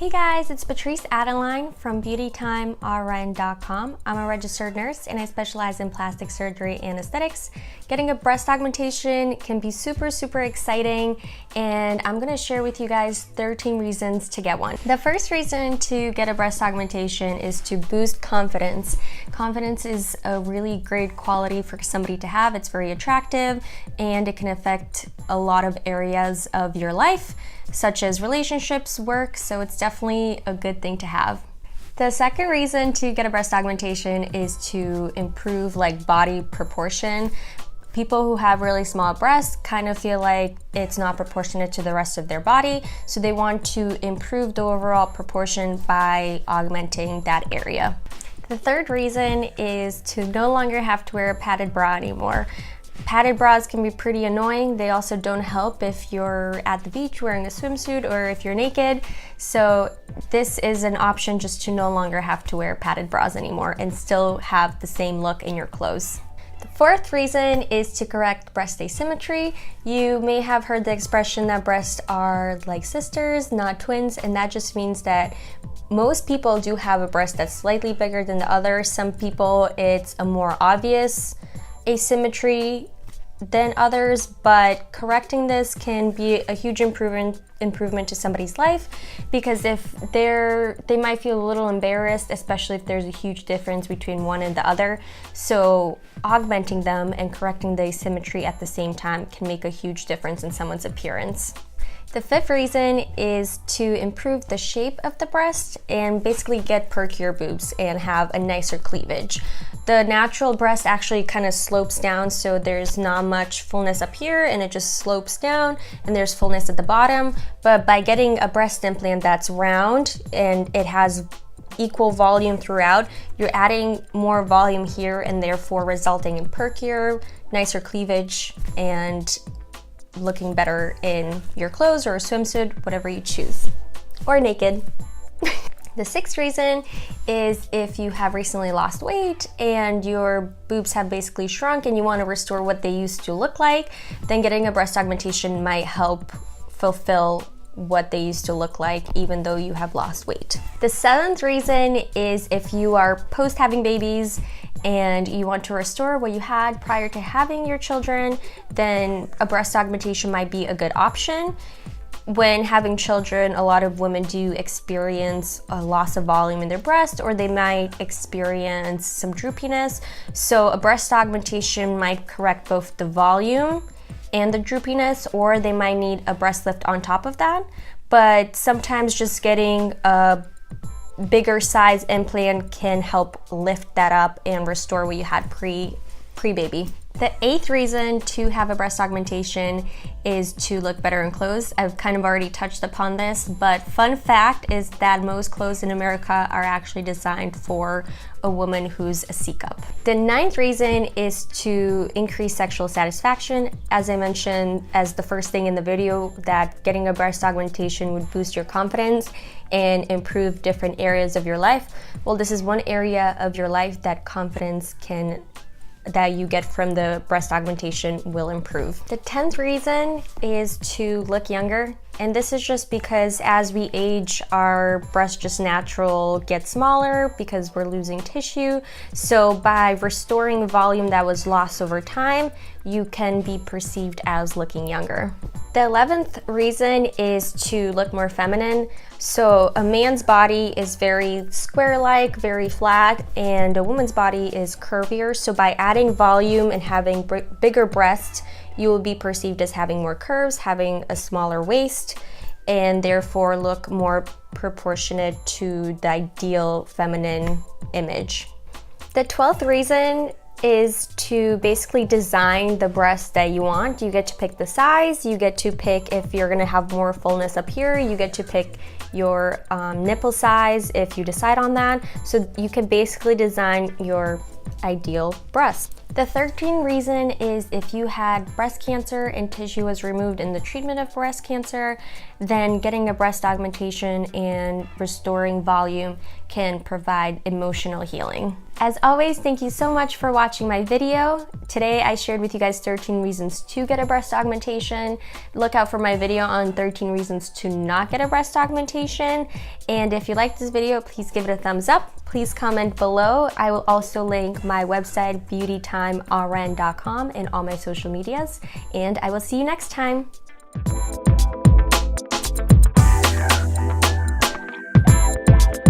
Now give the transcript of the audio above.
Hey guys, it's Patrice Adeline from BeautyTimeRN.com. I'm a registered nurse and I specialize in plastic surgery and aesthetics. Getting a breast augmentation can be super exciting, and I'm gonna share with you guys 13 reasons to get one. The first reason to get a breast augmentation is to boost confidence. Confidence is a really great quality for somebody to have. It's very attractive and it can affect a lot of areas of your life, such as relationships, work, so it's definitely a good thing to have. The second reason to get a breast augmentation is to improve body proportion. People who have really small breasts kind of feel like it's not proportionate to the rest of their body, so they want to improve the overall proportion by augmenting that area. The third reason is to no longer have to wear a padded bra anymore. Padded bras can be pretty annoying. They also don't help if you're at the beach wearing a swimsuit or if you're naked. So this is an option just to no longer have to wear padded bras anymore and still have the same look in your clothes. The fourth reason is to correct breast asymmetry. You may have heard the expression that breasts are like sisters, not twins, and that just means that most people do have a breast that's slightly bigger than the other. Some people it's a more obvious asymmetry than others, but correcting this can be a huge improvement to somebody's life, because if they might feel a little embarrassed, especially if there's a huge difference between one and the other. So augmenting them and correcting the asymmetry at the same time can make a huge difference in someone's appearance. The fifth reason is to improve the shape of the breast and basically get perkier boobs and have a nicer cleavage. The natural breast actually kind of slopes down, so there's not much fullness up here and it just slopes down and there's fullness at the bottom. But by getting a breast implant that's round and it has equal volume throughout, you're adding more volume here and therefore resulting in perkier, nicer cleavage and looking better in your clothes or a swimsuit, whatever you choose, or naked. The sixth reason is if you have recently lost weight and your boobs have basically shrunk and you want to restore what they used to look like, then getting a breast augmentation might help fulfill what they used to look like even though you have lost weight. The seventh reason is if you are post having babies and you want to restore what you had prior to having your children, then a breast augmentation might be a good option. When having children, a lot of women do experience a loss of volume in their breast, or they might experience some droopiness. So a breast augmentation might correct both the volume and the droopiness, or they might need a breast lift on top of that. But sometimes just getting a bigger size implant can help lift that up and restore what you had pre-baby. The eighth reason to have a breast augmentation is to look better in clothes. I've kind of already touched upon this, but fun fact is that most clothes in America are actually designed for a woman who's a C-cup. The ninth reason is to increase sexual satisfaction. As I mentioned as the first thing in the video, that getting a breast augmentation would boost your confidence and improve different areas of your life. Well, this is one area of your life that confidence that you get from the breast augmentation will improve. The 10th reason is to look younger. And this is just because as we age, our breast just natural gets smaller because we're losing tissue. So by restoring volume that was lost over time, you can be perceived as looking younger. The 11th reason is to look more feminine. So a man's body is very square-like, very flat, and a woman's body is curvier. So by adding volume and having bigger breasts, you will be perceived as having more curves, having a smaller waist, and therefore look more proportionate to the ideal feminine image. The 12th reason is to basically design the breast that you want. You get to pick the size, you get to pick if you're gonna have more fullness up here, you get to pick your nipple size if you decide on that. So you can basically design your ideal breast. The 13th reason is if you had breast cancer and tissue was removed in the treatment of breast cancer, then getting a breast augmentation and restoring volume can provide emotional healing. As always, thank you so much for watching my video. Today I shared with you guys 13 reasons to get a breast augmentation. Look out for my video on 13 reasons to not get a breast augmentation. And if you liked this video, please give it a thumbs up. Please comment below. I will also link my website, beautytimern.com, and all my social medias. And I will see you next time.